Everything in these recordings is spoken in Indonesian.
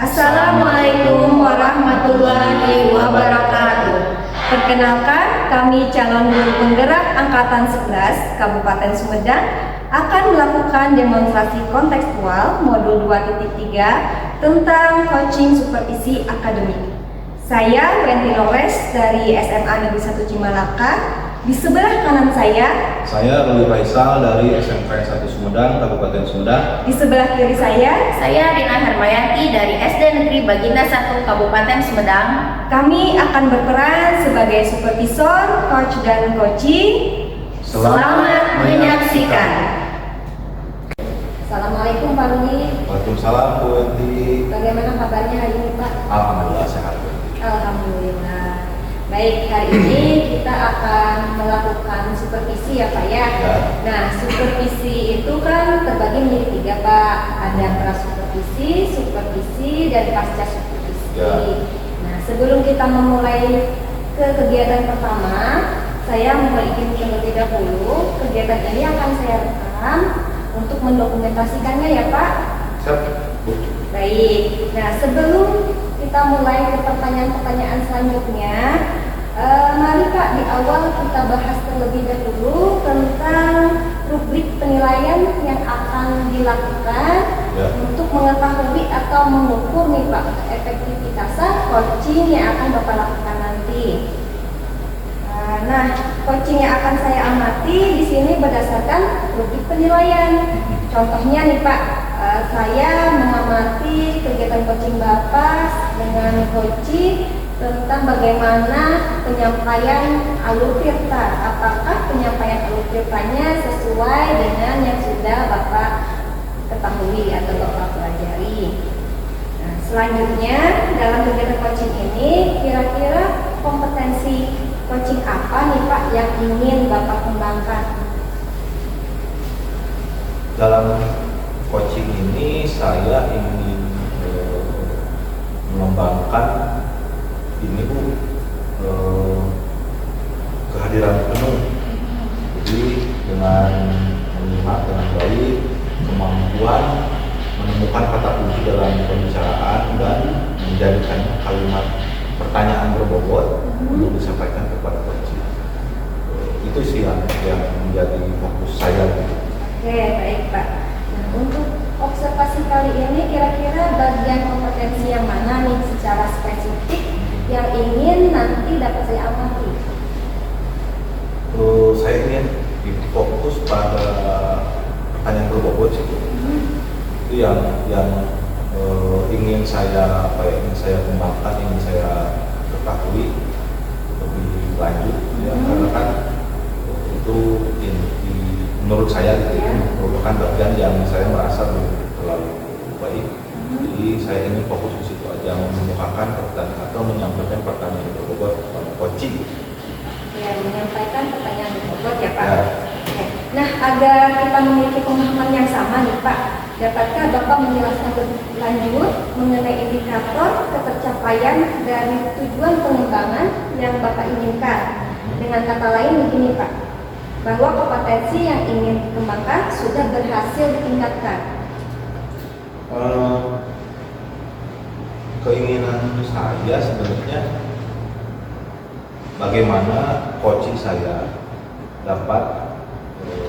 Assalamualaikum warahmatullahi wabarakatuh. Perkenalkan, kami calon guru penggerak Angkatan 11 Kabupaten Sumedang akan melakukan demonstrasi kontekstual modul 2.3 tentang coaching supervisi akademik. Saya Wenti Lores dari SMA Negeri 1 Cimalaka. Di sebelah kanan saya Ruli Faisal dari SMK 1 Sumedang, Kabupaten Sumedang. Di sebelah kiri saya Rina Hermayanti dari SD Negeri Baginda 1 Kabupaten Sumedang. Kami akan berperan sebagai supervisor, coach, dan coaching. Selamat menyaksikan. Assalamualaikum Pak Ruli. Waalaikumsalam Bu Wenti. Bagaimana kabarnya hari ini Pak? Alhamdulillah sehat. Alhamdulillah. Baik, hari ini kita akan melakukan supervisi ya Pak ya. Nah, supervisi itu kan terbagi menjadi 3 Pak. Ada pra-supervisi, supervisi, dan pasca supervisi. Nah, sebelum kita memulai ke kegiatan pertama, saya mohon izin terlebih dahulu. Kegiatan ini akan saya rekam untuk mendokumentasikannya ya Pak. Siap, Bu. Baik, nah sebelum kita mulai ke pertanyaan-pertanyaan selanjutnya, mari Pak di awal kita bahas terlebih dahulu tentang rubrik penilaian yang akan dilakukan untuk mengetahui atau mengukur nih Pak efektivitasan coaching yang akan Bapak lakukan nanti. Nah, coaching yang akan saya amati di sini berdasarkan rubrik penilaian. Contohnya nih Pak, saya mengamati kegiatan coaching Bapak dengan coaching tentang bagaimana penyampaian alur tirta. Apakah penyampaian alur tirtanya sesuai dengan yang sudah Bapak ketahui atau Bapak pelajari. Nah, selanjutnya dalam kegiatan coaching ini kira-kira kompetensi coaching apa nih Pak yang ingin Bapak kembangkan? Dalam coaching ini saya ingin mengembangkan ini Bu, kehadiran penuh. Jadi dengan menyimak dengan baik, kemampuan menemukan kata kunci dalam pembicaraan dan menjadikan kalimat pertanyaan berbobot untuk disampaikan kepada coaching. Itu sih yang menjadi fokus saya. Oke, baik Pak. Nah, untuk observasi kali ini kira-kira bagian kompetensi yang mana nih secara spesifik yang ingin nanti dapat saya amati? Saya ingin fokus pada pertanyaan berbobot sih. Itu yang ingin saya kembangkan, ingin saya ketahui lebih lanjut ya, karena kan itu menurut saya merupakan bagian yang saya merasa belum terlalu baik. Jadi saya ingin fokus di situ aja, mengemukakan pertanyaan atau menyampaikan pertanyaan berbobot pada coaching. Ya, menyampaikan pertanyaan berbobot ya Pak. Oke. Nah, agar kita memiliki pemahaman yang sama nih Pak, dapatkah Bapak menjelaskan lebih lanjut mengenai indikator ketercapaian dari tujuan pengembangan yang Bapak inginkan? Dengan kata lain begini Pak, bahwa kompetensi yang ingin dikembangkan sudah berhasil ditingkatkan. Keinginan saya sebenarnya bagaimana coaching saya dapat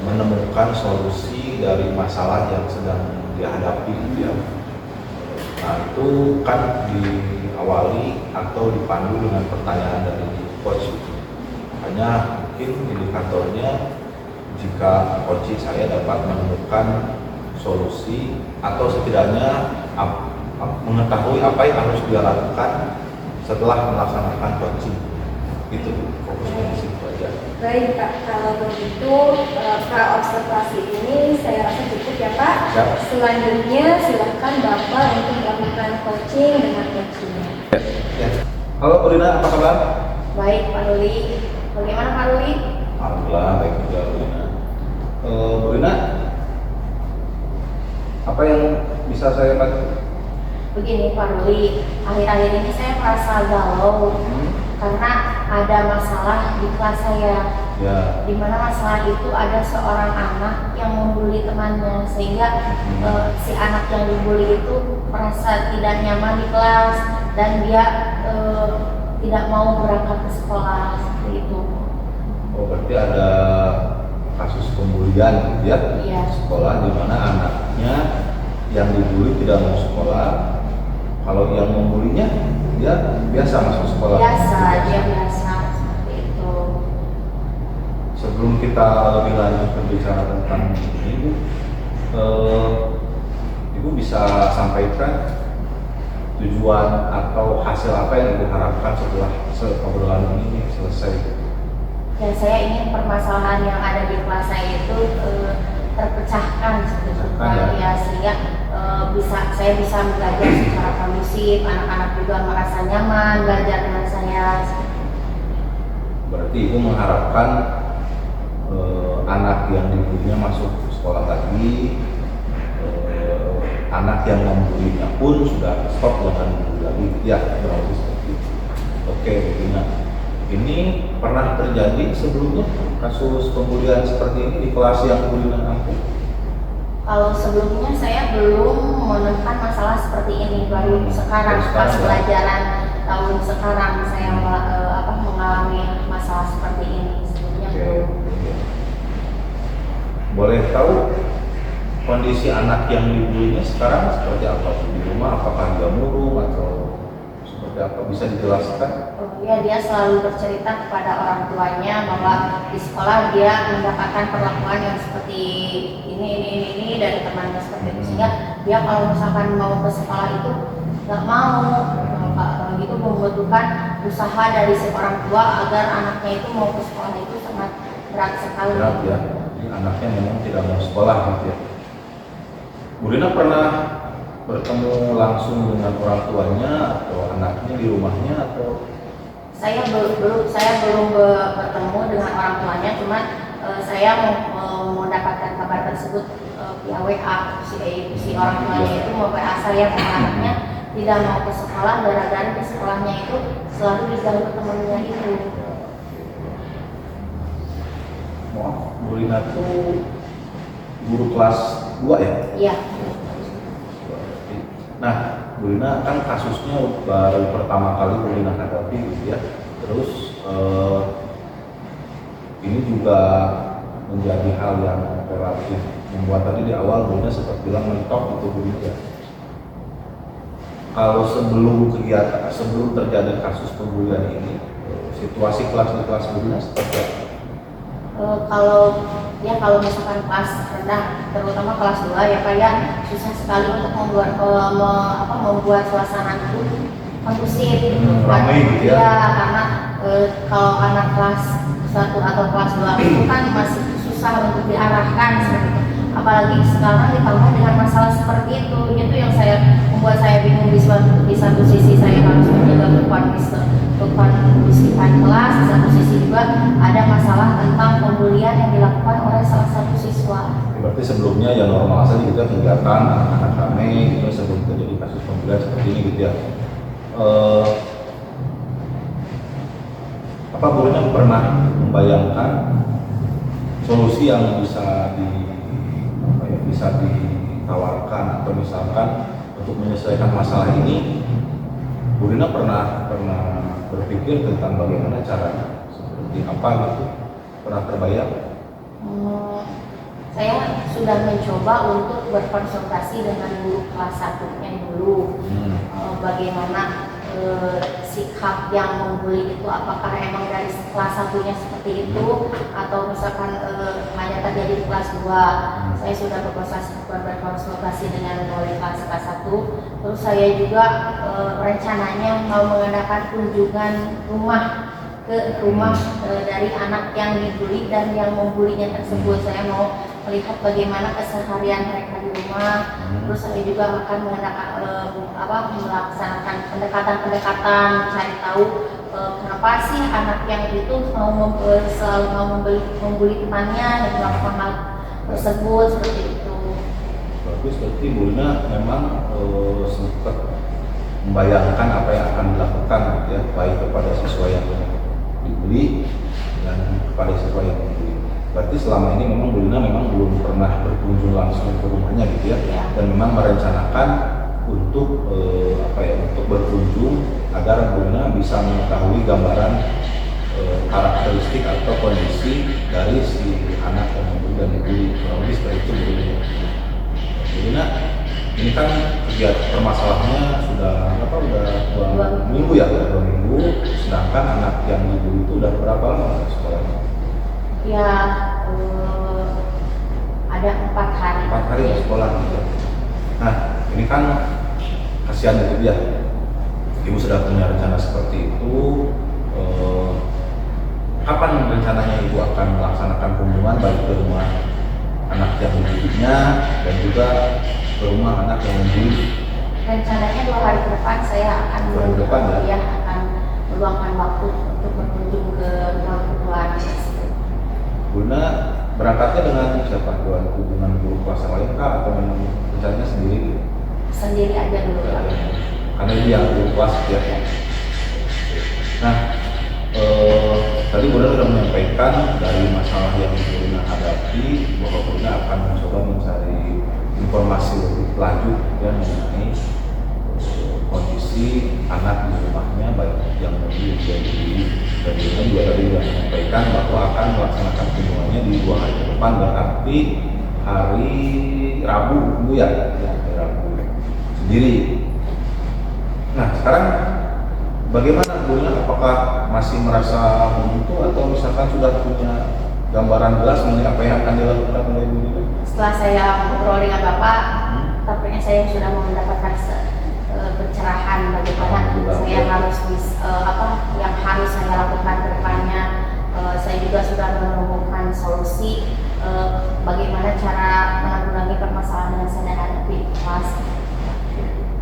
menemukan solusi dari masalah yang sedang dihadapi ya. Nah, itu kan diawali atau dipandu dengan pertanyaan dari coach. Hanya mungkin indikatornya jika coaching saya dapat menemukan solusi atau setidaknya mengetahui apa yang harus dia lakukan setelah melaksanakan coaching. Itu fokusnya di situ aja. Baik Pak, kalau begitu pra-observasi ini saya rasa cukup ya Pak. Ya. Selanjutnya silakan Bapak untuk melakukan coaching dengan coachingnya. Ya. Halo Bu Rina, apa kabar? Baik Pak Ruli. Bagaimana Pak Ruli? Alhamdulillah baik juga Bu Rina. Bu Rina, apa yang bisa saya bantu? Begini Pak Ruli, akhir-akhir ini saya merasa galau karena ada masalah di kelas saya. Ya. Di mana masalah itu ada seorang anak yang membuli temannya, sehingga si anak yang dibully itu merasa tidak nyaman di kelas dan dia tidak mau berangkat ke sekolah seperti itu. Oh, berarti ada kasus pembulian gitu ya? Iya. Sekolah di mana anaknya yang dibully tidak mau sekolah. Kalau yang membulinya dia biasa masuk sekolah. Dia biasa seperti itu. Sebelum kita lebih lanjut berbicara tentang ini, Bu, Ibu bisa sampaikan tujuan atau hasil apa yang Ibu harapkan setelah obrolan ini selesai? Dan saya ingin permasalahan yang ada di kelas saya itu terpecahkan sebetulnya, ya, sehingga saya bisa belajar secara kondusif, anak-anak juga merasa nyaman belajar dengan saya. Berarti Ibu mengharapkan anak yang dibulinya masuk sekolah lagi, anak yang membulinya pun sudah stop jangan dibully lagi, ya berarti seperti itu. Oke, Bina. Ini pernah terjadi sebelumnya kasus pembulian seperti ini di kelas yang Bu Dina ampuh? Kalau sebelumnya saya belum menemukan masalah seperti ini, baru sekarang pas pelajaran tahun sekarang saya mengalami masalah seperti ini. Sebelumnya belum. Boleh tahu kondisi anak yang dibulinya sekarang seperti apa di rumah? Apakah dia murung atau seperti apa? Bisa dijelaskan? Ya, dia selalu bercerita kepada orang tuanya bahwa di sekolah dia mendapatkan perlakuan yang seperti ini dari temannya seperti itu, sehingga dia kalau misalkan mau ke sekolah itu nggak mau. Kalau gitu membutuhkan usaha dari si orang tua agar anaknya itu mau ke sekolah itu sangat berat sekali. Berat ya, jadi anaknya memang tidak mau sekolah gitu ya. Bu Dina pernah bertemu langsung dengan orang tuanya atau anaknya di rumahnya atau? Saya belum bertemu dengan orang tuanya, cuman saya mendapatkan kabar tersebut via WA. Si orang tuanya itu mau WA saya bahwa anaknya tidak mau ke sekolah gara-gara di sekolahnya itu selalu diganggu temannya itu. Maaf, Bu Dina itu guru kelas 2 ya? Iya. Nah, Bu Dina kan kasusnya baru pertama kali Bu Dina hadapi gitu ya. Terus ini juga menjadi hal yang relatif membuat tadi di awal Bu Dina sempat bilang mentok itu Bu Dina. Kalau sebelum terjadi kasus pembulian ini, situasi kelas di kelas Bu Dina seperti apa? Kalau misalkan kelas rendah, terutama kelas 2 ya Pak ya, susah sekali untuk membuat suasana itu kondusif gitu. Ramai gitu ya? Ya, karena kalau anak kelas 1 atau kelas 2 itu kan masih susah untuk diarahkan seperti itu. Apalagi sekarang ditambah dengan masalah seperti itu yang membuat saya bingung. Di satu sisi saya harus menjaga kondusifan kelas, di satu sisi juga ada masalah tentang pembulian yang dilakukan oleh salah satu siswa. Berarti sebelumnya ya normal saja gitu ya, kegiatan anak-anak kami gitu sebelum terjadi kasus pembulian seperti ini gitu ya. Apa Bu Dina pernah membayangkan solusi yang bisa ditawarkan atau misalkan untuk menyelesaikan masalah ini? Bu Dina pernah berpikir tentang bagaimana caranya, seperti apa gitu, pernah terbayang? Saya sudah mencoba untuk berkonsultasi dengan guru kelas 1-nya dulu. Bagaimana sikap yang membuli itu, apakah emang dari kelas 1-nya seperti itu atau misalkan hanya terjadi di kelas 2. Saya sudah berkonsultasi dengan wali kelas 1. Terus saya juga rencananya mau mengadakan kunjungan ke rumah dari anak yang dibully dan yang membulinya tersebut. Saya mau melihat bagaimana keseharian mereka di rumah. Terus saya juga akan melaksanakan pendekatan, cari tahu kenapa sih anak yang itu selalu mau membuli temannya dan melakukan hal tersebut seperti itu. Bagus, berarti Bu Dina memang sempat membayangkan apa yang akan dilakukan ya, baik kepada siswa yang dibully dan dengan kepada siswa yang membuli. Berarti selama ini memang Bu Lina memang belum pernah berkunjung langsung ke rumahnya gitu ya, dan memang merencanakan untuk untuk berkunjung agar Bu Lina bisa mengetahui gambaran karakteristik atau kondisi dari si anak yang membuli dan dibully, kurang lebih seperti itu Bu Lina. Bu Lina, ini kan kegiatan permasalahannya sudah dua minggu ya, 2 minggu, sedangkan anak yang dibully itu udah berapa lama sekolahnya? Ya, ada 4 hari. 4 hari di sekolah gitu. Nah, ini kan kasihan gitu ya. Ibu sudah punya rencana seperti itu. Kapan rencananya Ibu akan melaksanakan kunjungan baik ke rumah anak yang dibulinya dan juga ke rumah anak yang membuli? Rencananya 2 hari ke depan saya akan 2 hari ke depan ya? akan meluangkan waktu untuk berkunjung ke rumah keluarga. Bunda berangkatnya dengan siapa? Dengan guru kelas lain kah atau memang rencananya sendiri? Sendiri aja dulu Pak. Karena dia guru kelas ya. Nah, tadi Bunda sudah menyampaikan dari masalah yang Bunda hadapi bahwa Bunda akan mencoba mencari informasi lebih lanjut ya mengenai kondisi anak di rumahnya baik yang lebih jadi dan juga tadi sudah menyampaikan bahwa akan melaksanakan kunjungannya di 2 hari ke depan, berarti hari Rabu Bu ya, hari Rabu sendiri. Nah sekarang bagaimana Bu? Apakah masih merasa buntu atau misalkan sudah punya gambaran jelas mengenai apa yang akan dilakukan oleh Bu? Setelah saya ngobrol dengan Bapak, tampaknya saya sudah mendapatkan pencerahan bagaimana saya harus yang harus saya lakukan ke depannya. Saya juga sudah menemukan solusi bagaimana cara menanggulangi permasalahan yang saya hadapi di kelas.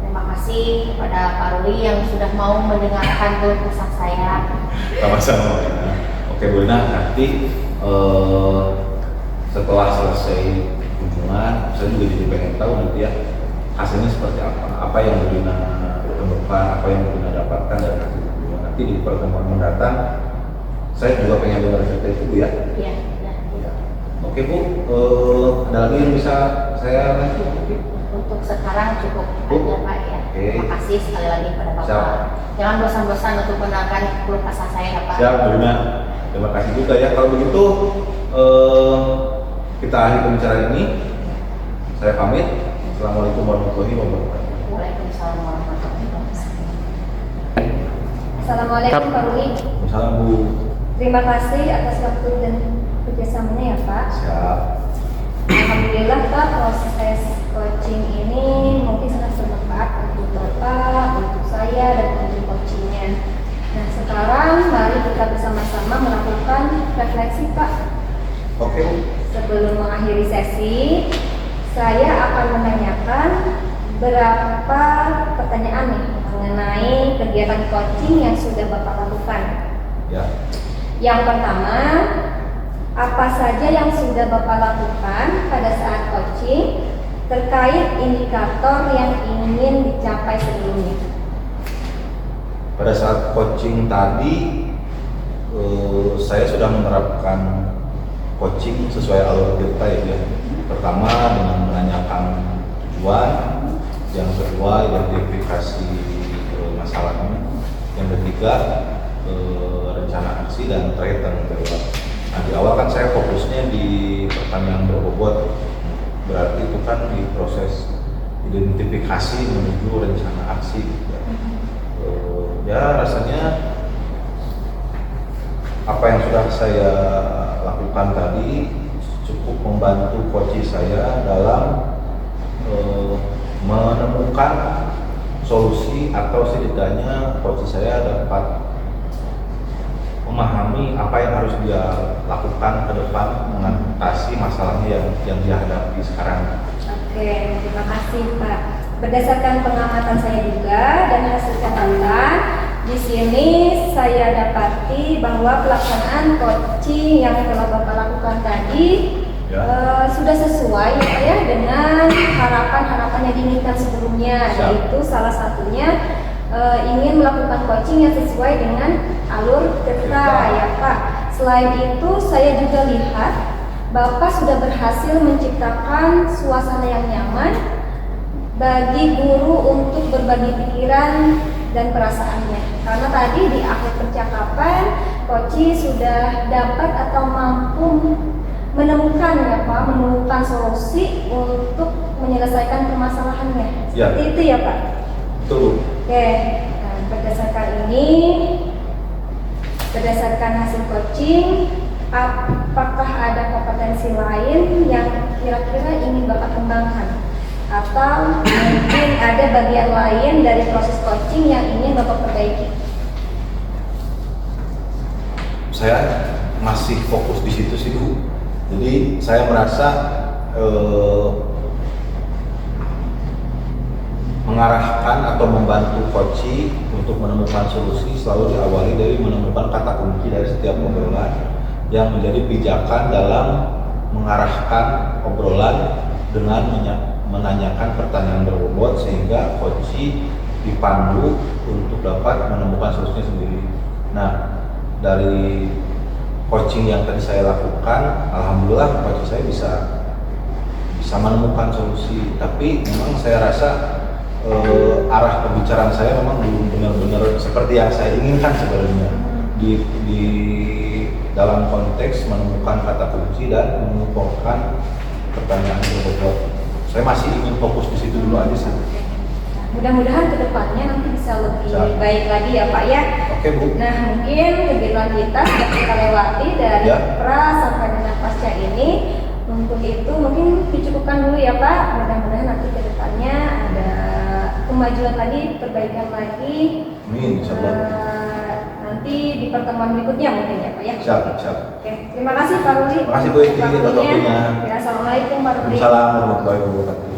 Terima kasih kepada Pak Ruli yang sudah mau mendengarkan keluh kesah saya. Sama-sama. Oke Bu Lina, nanti setelah selesai kunjungan, saya juga jadi pengen tahu nanti ya hasilnya seperti apa yang Bu Lina temukan, apa yang Bu Lina dapatkan dari hasil kunjungan. Nanti di pertemuan mendatang, saya juga pengen dengar cerita itu Bu ya. Iya. Oke Bu, ada lagi yang bisa saya bantu? Untuk sekarang cukup aja Pak ya. Terima kasih sekali lagi kepada Bapak. Siap. Jangan bosan-bosan untuk mendengarkan keluh kesah saya ya Pak. Siap Bu Lina, terima kasih juga ya. Kalau begitu kita akhiri pembicaraan ini. Saya pamit. Assalamualaikum warahmatullahi wabarakatuh. Waalaikumsalam warahmatullahi wabarakatuh. Assalamualaikum Pak Ruli. Salam Bu. Terima kasih atas waktu dan kerjasamanya ya Pak. Siap. Alhamdulillah Pak, proses coaching ini mungkin sangat bermanfaat untuk Bapak, untuk saya, dan untuk coachingnya. Nah sekarang mari kita bersama-sama melakukan refleksi Pak. Oke Bu. Sebelum mengakhiri sesi, saya akan menanyakan berapa pertanyaan nih mengenai kegiatan coaching yang sudah Bapak lakukan. Ya. Yang pertama, apa saja yang sudah Bapak lakukan pada saat coaching terkait indikator yang ingin dicapai sebelumnya? Pada saat coaching tadi, saya sudah menerapkan coaching sesuai alur kita ya. Pertama dengan menanyakan tujuan, yang kedua identifikasi masalahnya, yang ketiga rencana aksi, dan terakhir tanggung jawab. Nah di awal kan saya fokusnya di pertanyaan berbobot, berarti itu kan di proses identifikasi menuju rencana aksi. Ya rasanya apa yang sudah saya lakukan tadi cukup membantu coach saya dalam menemukan solusi, atau setidaknya coach saya dapat memahami apa yang harus dia lakukan ke depan mengatasi masalahnya yang dia hadapi sekarang. Oke, terima kasih Pak. Berdasarkan pengamatan saya juga dan hasil catatan, di sini saya dapati bahwa pelaksanaan coaching yang telah Bapak lakukan tadi sudah sesuai ya dengan harapan-harapan yang diinginkan sebelumnya. Siap. Yaitu salah satunya ingin melakukan coaching yang sesuai dengan alur kita ya Pak. selain itu saya juga lihat Bapak sudah berhasil menciptakan suasana yang nyaman bagi guru untuk berbagi pikiran dan perasaannya. Karena tadi di akhir percakapan, Koci sudah dapat atau mampu menemukan ya Pak, menemukan solusi untuk menyelesaikan permasalahannya. Ya. Seperti itu ya Pak? Betul. Oke, nah, berdasarkan ini, berdasarkan hasil coaching, apakah ada kompetensi lain yang kira-kira ingin Bapak kembangkan? Atau mungkin ada bagian lain dari proses coaching yang ingin Bapak perbaiki? Saya masih fokus di situ sih Bu. Jadi saya merasa mengarahkan atau membantu coach untuk menemukan solusi selalu diawali dari menemukan kata kunci dari setiap obrolan yang menjadi pijakan dalam mengarahkan obrolan dengan menanyakan pertanyaan berbobot sehingga coach dipandu untuk dapat menemukan solusinya sendiri. Nah, dari coaching yang tadi saya lakukan, alhamdulillah coach saya bisa menemukan solusi. Tapi memang saya rasa arah pembicaraan saya memang belum benar-benar seperti yang saya inginkan sebenarnya di dalam konteks menemukan kata kunci dan mengumpulkan pertanyaan berbobot. Saya masih ingin fokus di situ dulu aja sih. Mudah-mudahan kedepannya nanti bisa lebih Siap. baik lagi ya Pak ya. Oke Bu. Nah mungkin kegiatan kita sudah kita lewati dari Ya. pra sampai dengan pasca ini. Untuk itu mungkin dicukupkan dulu ya Pak. Mudah-mudahan nanti kedepannya ada kemajuan lagi, perbaikan lagi. Amin, insyaallah. Nanti di pertemuan berikutnya mungkin ya Pak ya. Siap, siap. Oke, terima kasih Pak Ruli. Terima kasih Bu Iti atas waktunya. Ya, assalamualaikum Pak Ruli. Waalaikumsalam warahmatullahi wabarakatuh.